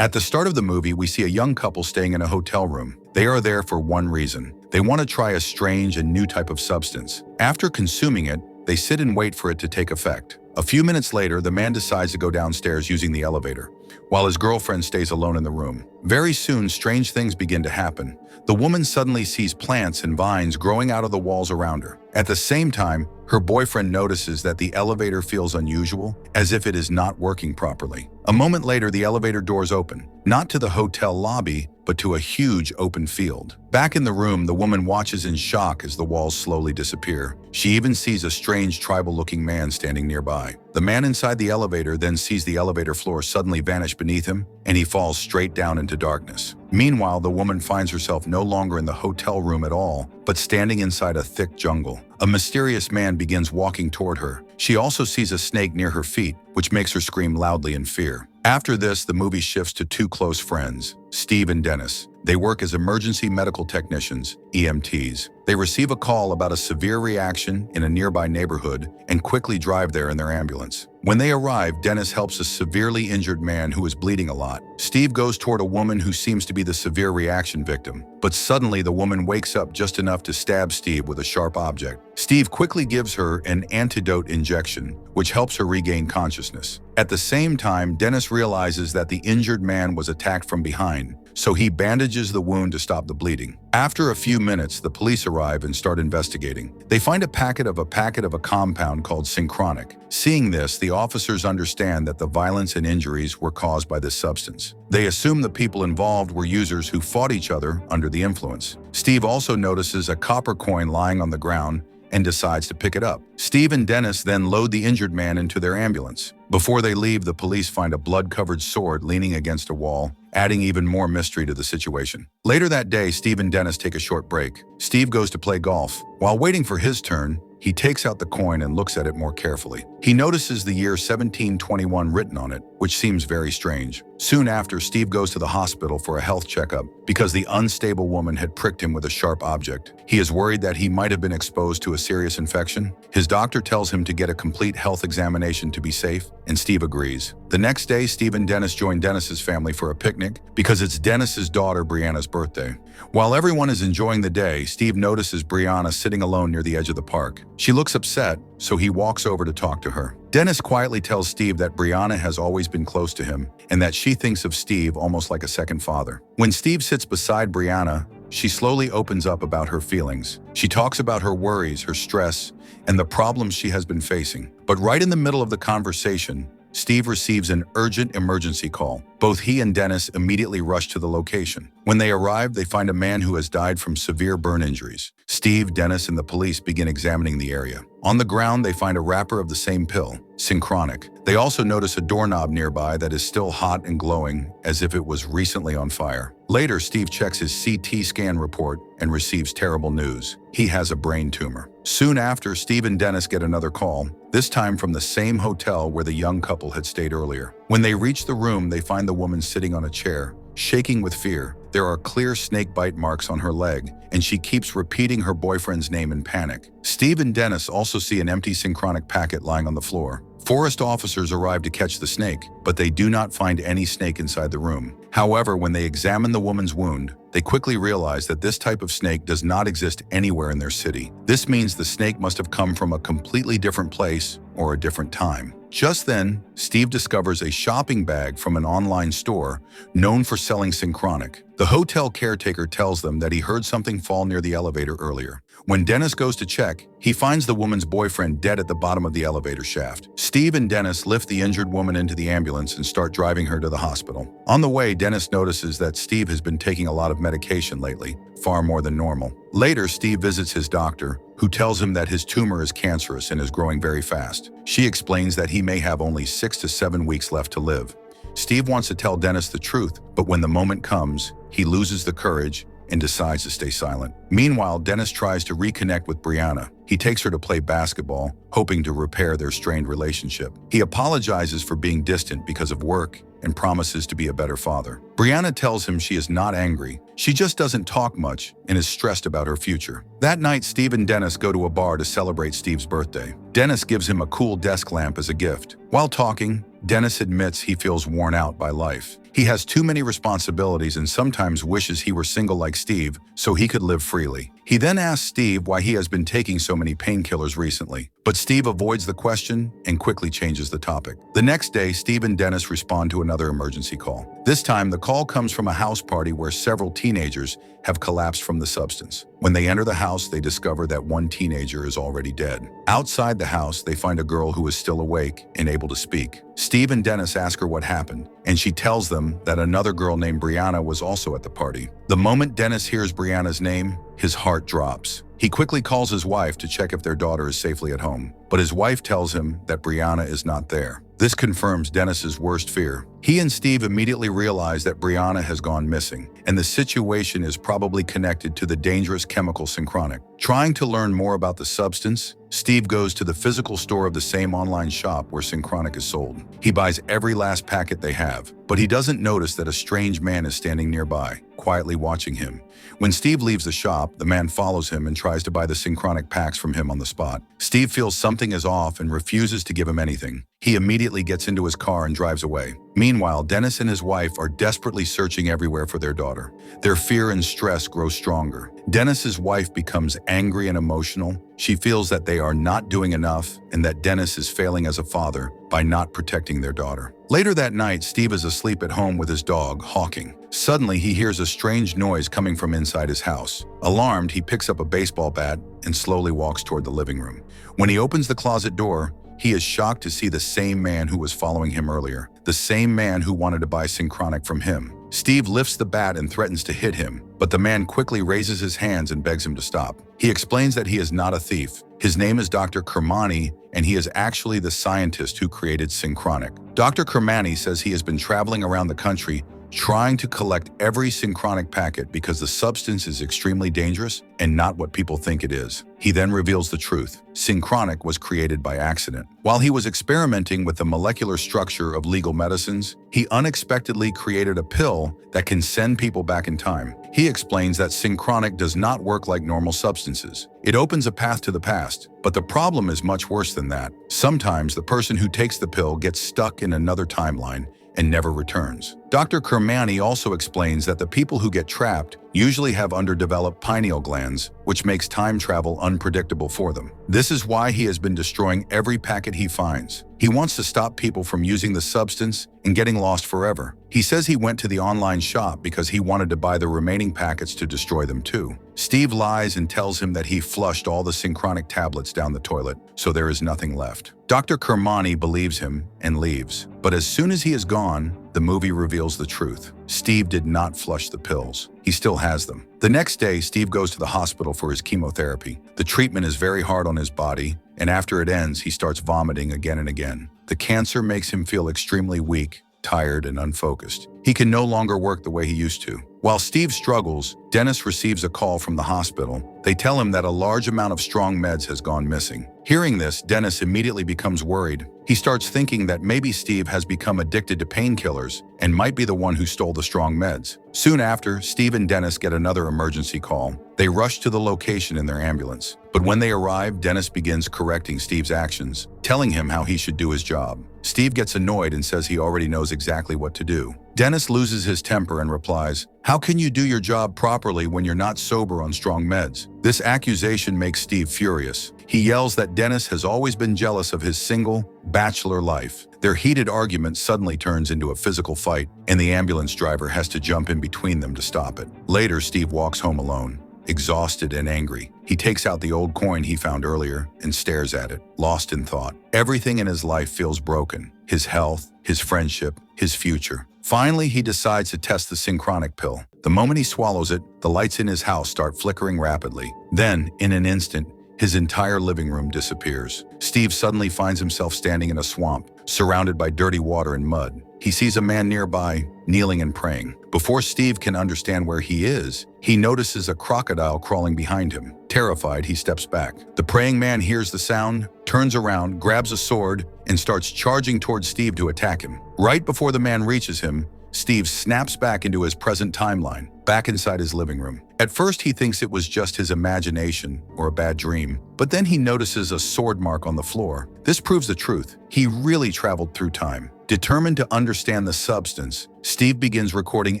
At the start of the movie, we see a young couple staying in a hotel room. They are there for one reason. They want to try a strange and new type of substance. After consuming it, they sit and wait for it to take effect. A few minutes later, the man decides to go downstairs using the elevator, while his girlfriend stays alone in the room. Very soon, strange things begin to happen. The woman suddenly sees plants and vines growing out of the walls around her. At the same time, her boyfriend notices that the elevator feels unusual, as if it is not working properly. A moment later, the elevator doors open, not to the hotel lobby, but to a huge open field. Back in the room, the woman watches in shock as the walls slowly disappear. She even sees a strange tribal-looking man standing nearby. The man inside the elevator then sees the elevator floor suddenly vanish beneath him, and he falls straight down into darkness. Meanwhile, the woman finds herself no longer in the hotel room at all, but standing inside a thick jungle. A mysterious man begins walking toward her. She also sees a snake near her feet, which makes her scream loudly in fear. After this, the movie shifts to two close friends, Steve and Dennis. They work as emergency medical technicians, EMTs. They receive a call about a severe reaction in a nearby neighborhood and quickly drive there in their ambulance. When they arrive, Dennis helps a severely injured man who is bleeding a lot. Steve goes toward a woman who seems to be the severe reaction victim, but suddenly the woman wakes up just enough to stab Steve with a sharp object. Steve quickly gives her an antidote injection, which helps her regain consciousness. At the same time, Dennis realizes that the injured man was attacked from behind, so he bandages the wound to stop the bleeding. After a few minutes, the police arrive and start investigating. They find a packet of a compound called synchronic. Seeing this, the officers understand that the violence and injuries were caused by this substance. They assume the people involved were users who fought each other under the influence. Steve also notices a copper coin lying on the ground and decides to pick it up. Steve and Dennis then load the injured man into their ambulance. Before they leave, the police find a blood-covered sword leaning against a wall, adding even more mystery to the situation. Later that day, Steve and Dennis take a short break. Steve goes to play golf. While waiting for his turn, he takes out the coin and looks at it more carefully. He notices the year 1721 written on it, which seems very strange. Soon after, Steve goes to the hospital for a health checkup because the unstable woman had pricked him with a sharp object. He is worried that he might have been exposed to a serious infection. His doctor tells him to get a complete health examination to be safe, and Steve agrees. The next day, Steve and Dennis join Dennis's family for a picnic because it's Dennis's daughter Brianna's birthday. While everyone is enjoying the day, Steve notices Brianna sitting alone near the edge of the park. She looks upset, so he walks over to talk to her. Dennis quietly tells Steve that Brianna has always been close to him and that she thinks of Steve almost like a second father. When Steve sits beside Brianna, she slowly opens up about her feelings. She talks about her worries, her stress, and the problems she has been facing. But right in the middle of the conversation, Steve receives an urgent emergency call. Both he and Dennis immediately rush to the location. When they arrive, they find a man who has died from severe burn injuries. Steve, Dennis, and the police begin examining the area. On the ground, they find a wrapper of the same pill, synchronic. They also notice a doorknob nearby that is still hot and glowing, as if it was recently on fire. Later, Steve checks his CT scan report and receives terrible news. He has a brain tumor. Soon after, Steve and Dennis get another call, this time from the same hotel where the young couple had stayed earlier. When they reach the room, they find the woman sitting on a chair, shaking with fear. There are clear snake bite marks on her leg, and she keeps repeating her boyfriend's name in panic. Steve and Dennis also see an empty synchronic packet lying on the floor. Forest officers arrive to catch the snake, but they do not find any snake inside the room. However, when they examine the woman's wound, they quickly realize that this type of snake does not exist anywhere in their city. This means the snake must have come from a completely different place or a different time. Just then, Steve discovers a shopping bag from an online store known for selling synchronic. The hotel caretaker tells them that he heard something fall near the elevator earlier. When Dennis goes to check, he finds the woman's boyfriend dead at the bottom of the elevator shaft. Steve and Dennis lift the injured woman into the ambulance and start driving her to the hospital. On the way, Dennis notices that Steve has been taking a lot of medication lately, far more than normal. Later, Steve visits his doctor, who tells him that his tumor is cancerous and is growing very fast. She explains that he may have only 6 to 7 weeks left to live. Steve wants to tell Dennis the truth, but when the moment comes, he loses the courage and decides to stay silent. Meanwhile, Dennis tries to reconnect with Brianna. He takes her to play basketball, hoping to repair their strained relationship. He apologizes for being distant because of work and promises to be a better father. Brianna tells him she is not angry. She just doesn't talk much and is stressed about her future. That night, Steve and Dennis go to a bar to celebrate Steve's birthday. Dennis gives him a cool desk lamp as a gift. While talking, Dennis admits he feels worn out by life. He has too many responsibilities and sometimes wishes he were single like Steve so he could live freely. He then asks Steve why he has been taking so many painkillers recently, but Steve avoids the question and quickly changes the topic. The next day, Steve and Dennis respond to another emergency call. This time, the call comes from a house party where several teenagers have collapsed from the substance. When they enter the house, they discover that one teenager is already dead. Outside the house, they find a girl who is still awake and able to speak. Steve and Dennis ask her what happened, and she tells them that another girl named Brianna was also at the party. The moment Dennis hears Brianna's name, his heart drops. He quickly calls his wife to check if their daughter is safely at home, but his wife tells him that Brianna is not there. This confirms Dennis's worst fear. He and Steve immediately realize that Brianna has gone missing, and the situation is probably connected to the dangerous chemical synchronic. Trying to learn more about the substance, Steve goes to the physical store of the same online shop where synchronic is sold. He buys every last packet they have, but he doesn't notice that a strange man is standing nearby, quietly watching him. When Steve leaves the shop, the man follows him and tries to buy the synchronic packs from him on the spot. Steve feels something is off and refuses to give him anything. He immediately gets into his car and drives away. Meanwhile, Dennis and his wife are desperately searching everywhere for their daughter. Their fear and stress grow stronger. Dennis's wife becomes angry and emotional. She feels that they are not doing enough and that Dennis is failing as a father by not protecting their daughter. Later that night, Steve is asleep at home with his dog, Hawking. Suddenly, he hears a strange noise coming from inside his house. Alarmed, he picks up a baseball bat and slowly walks toward the living room. When he opens the closet door, he is shocked to see the same man who was following him earlier, the same man who wanted to buy synchronic from him. Steve lifts the bat and threatens to hit him, but the man quickly raises his hands and begs him to stop. He explains that he is not a thief. His name is Dr. Kermani, and he is actually the scientist who created synchronic. Dr. Kermani says he has been traveling around the country trying to collect every synchronic packet because the substance is extremely dangerous and not what people think it is. He then reveals the truth. Synchronic was created by accident. While he was experimenting with the molecular structure of legal medicines, he unexpectedly created a pill that can send people back in time. He explains that synchronic does not work like normal substances. It opens a path to the past, but the problem is much worse than that. Sometimes the person who takes the pill gets stuck in another timeline and never returns. Dr. Kermani also explains that the people who get trapped usually have underdeveloped pineal glands, which makes time travel unpredictable for them. This is why he has been destroying every packet he finds. He wants to stop people from using the substance and getting lost forever. He says he went to the online shop because he wanted to buy the remaining packets to destroy them too. Steve lies and tells him that he flushed all the synchronic tablets down the toilet, so there is nothing left. Dr. Kermani believes him and leaves. But as soon as he is gone, the movie reveals the truth. Steve did not flush the pills. He still has them. The next day, Steve goes to the hospital for his chemotherapy. The treatment is very hard on his body, and after it ends, he starts vomiting again and again. The cancer makes him feel extremely weak, tired, and unfocused. He can no longer work the way he used to. While Steve struggles, Dennis receives a call from the hospital. They tell him that a large amount of strong meds has gone missing. Hearing this, Dennis immediately becomes worried. He starts thinking that maybe Steve has become addicted to painkillers and might be the one who stole the strong meds. Soon after, Steve and Dennis get another emergency call. They rush to the location in their ambulance. But when they arrive, Dennis begins correcting Steve's actions, telling him how he should do his job. Steve gets annoyed and says he already knows exactly what to do. Dennis loses his temper and replies, "How can you do your job properly when you're not sober on strong meds?" This accusation makes Steve furious. He yells that Dennis has always been jealous of his single, bachelor life. Their heated argument suddenly turns into a physical fight, and the ambulance driver has to jump in between them to stop it. Later, Steve walks home alone, exhausted and angry. He takes out the old coin he found earlier and stares at it, lost in thought. Everything in his life feels broken. His health, his friendship, his future. Finally, he decides to test the synchronic pill. The moment he swallows it, the lights in his house start flickering rapidly. Then, in an instant, his entire living room disappears. Steve suddenly finds himself standing in a swamp, surrounded by dirty water and mud. He sees a man nearby, kneeling and praying. Before Steve can understand where he is, he notices a crocodile crawling behind him. Terrified, he steps back. The praying man hears the sound, turns around, grabs a sword, and starts charging towards Steve to attack him. Right before the man reaches him, Steve snaps back into his present timeline. back inside his living room. At first, he thinks it was just his imagination or a bad dream, but then he notices a sword mark on the floor. This proves the truth. He really traveled through time. Determined to understand the substance, Steve begins recording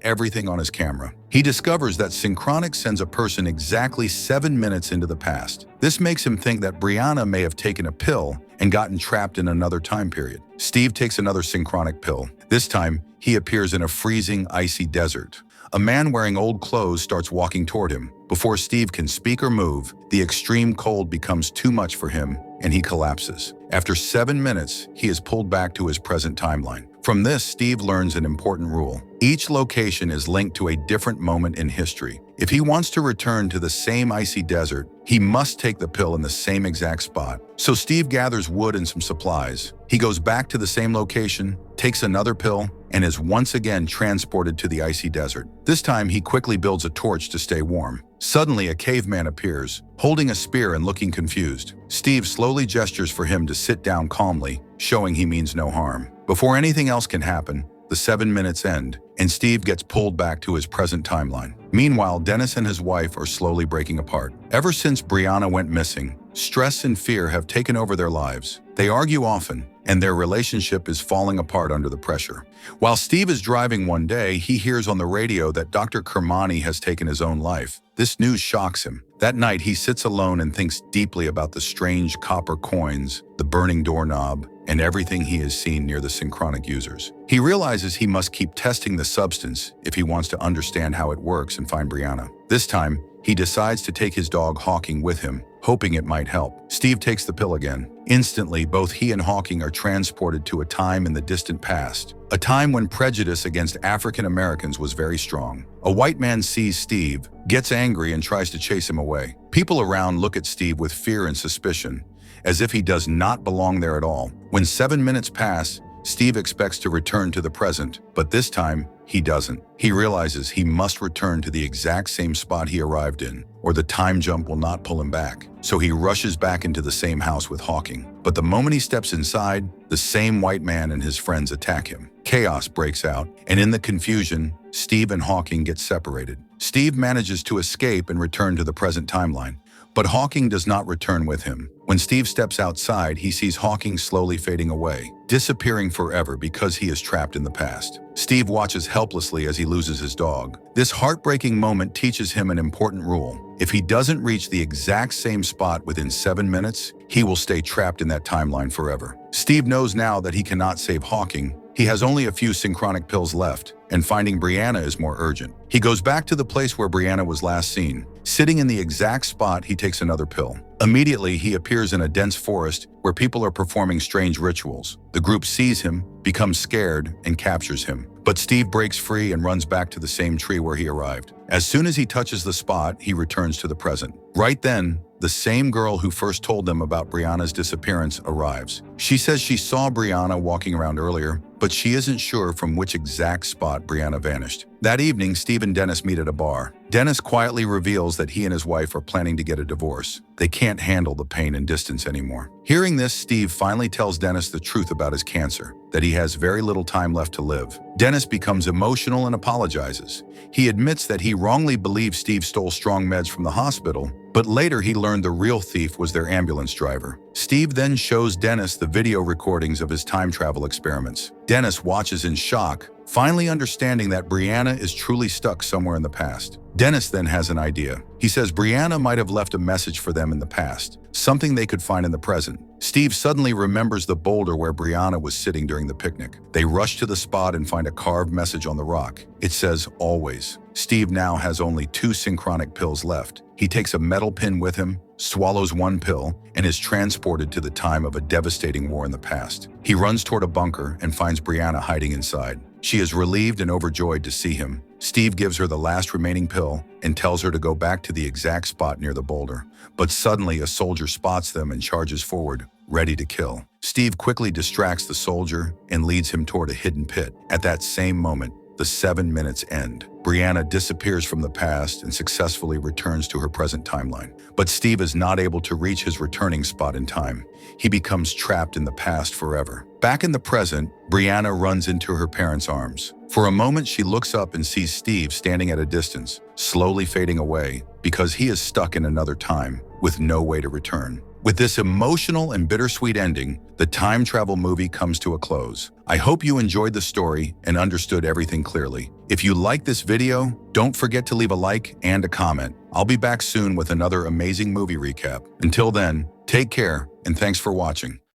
everything on his camera. He discovers that synchronic sends a person exactly 7 minutes into the past. This makes him think that Brianna may have taken a pill and gotten trapped in another time period. Steve takes another synchronic pill. This time, he appears in a freezing, icy desert. A man wearing old clothes starts walking toward him. Before Steve can speak or move, the extreme cold becomes too much for him and he collapses. After 7 minutes, he is pulled back to his present timeline. From this, Steve learns an important rule. Each location is linked to a different moment in history. If he wants to return to the same icy desert, he must take the pill in the same exact spot. So Steve gathers wood and some supplies. He goes back to the same location, takes another pill, and is once again transported to the icy desert. This time, he quickly builds a torch to stay warm. Suddenly, a caveman appears, holding a spear and looking confused. Steve slowly gestures for him to sit down calmly, showing he means no harm. Before anything else can happen, the 7 minutes end, and Steve gets pulled back to his present timeline. Meanwhile, Dennis and his wife are slowly breaking apart. Ever since Brianna went missing, stress and fear have taken over their lives. They argue often, and their relationship is falling apart under the pressure. While Steve is driving one day, he hears on the radio that Dr. Kermani has taken his own life. This news shocks him. That night, he sits alone and thinks deeply about the strange copper coins, the burning doorknob, and everything he has seen near the synchronic users. He realizes he must keep testing the substance if he wants to understand how it works and find Brianna. This time, he decides to take his dog Hawking with him, hoping it might help. Steve takes the pill again. Instantly, both he and Hawking are transported to a time in the distant past, a time when prejudice against African Americans was very strong. A white man sees Steve, gets angry, and tries to chase him away. People around look at Steve with fear and suspicion, as if he does not belong there at all. When 7 minutes pass, Steve expects to return to the present, but this time, he doesn't. He realizes he must return to the exact same spot he arrived in, or the time jump will not pull him back. So he rushes back into the same house with Hawking. But the moment he steps inside, the same white man and his friends attack him. Chaos breaks out, and in the confusion, Steve and Hawking get separated. Steve manages to escape and return to the present timeline, but Hawking does not return with him. When Steve steps outside, he sees Hawking slowly fading away, disappearing forever because he is trapped in the past. Steve watches helplessly as he loses his dog. This heartbreaking moment teaches him an important rule. If he doesn't reach the exact same spot within 7 minutes, he will stay trapped in that timeline forever. Steve knows now that he cannot save Hawking. He has only a few synchronic pills left, and finding Brianna is more urgent. He goes back to the place where Brianna was last seen. Sitting in the exact spot, he takes another pill. Immediately, he appears in a dense forest where people are performing strange rituals. The group sees him, becomes scared, and captures him. But Steve breaks free and runs back to the same tree where he arrived. As soon as he touches the spot, he returns to the present. Right then, the same girl who first told them about Brianna's disappearance arrives. She says she saw Brianna walking around earlier, but she isn't sure from which exact spot Brianna vanished. That evening, Steve and Dennis meet at a bar. Dennis quietly reveals that he and his wife are planning to get a divorce. They can't handle the pain and distance anymore. Hearing this, Steve finally tells Dennis the truth about his cancer, that he has very little time left to live. Dennis becomes emotional and apologizes. He admits that he wrongly believed Steve stole strong meds from the hospital, but later he learned the real thief was their ambulance driver. Steve then shows Dennis the video recordings of his time travel experiments. Dennis watches in shock, finally understanding that Brianna is truly stuck somewhere in the past. Dennis then has an idea. He says Brianna might have left a message for them in the past, something they could find in the present. Steve suddenly remembers the boulder where Brianna was sitting during the picnic. They rush to the spot and find a carved message on the rock. It says, "Always." Steve now has only 2 synchronic pills left. He takes a metal pin with him, swallows 1 pill, and is transported to the time of a devastating war in the past. He runs toward a bunker and finds Brianna hiding inside. She is relieved and overjoyed to see him. Steve gives her the last remaining pill and tells her to go back to the exact spot near the boulder. But suddenly a soldier spots them and charges forward, ready to kill. Steve quickly distracts the soldier and leads him toward a hidden pit. At that same moment, the 7 minutes end. Brianna disappears from the past and successfully returns to her present timeline. But Steve is not able to reach his returning spot in time. He becomes trapped in the past forever. Back in the present, Brianna runs into her parents' arms. For a moment, she looks up and sees Steve standing at a distance, slowly fading away because he is stuck in another time with no way to return. With this emotional and bittersweet ending, the time travel movie comes to a close. I hope you enjoyed the story and understood everything clearly. If you liked this video, don't forget to leave a like and a comment. I'll be back soon with another amazing movie recap. Until then, take care and thanks for watching.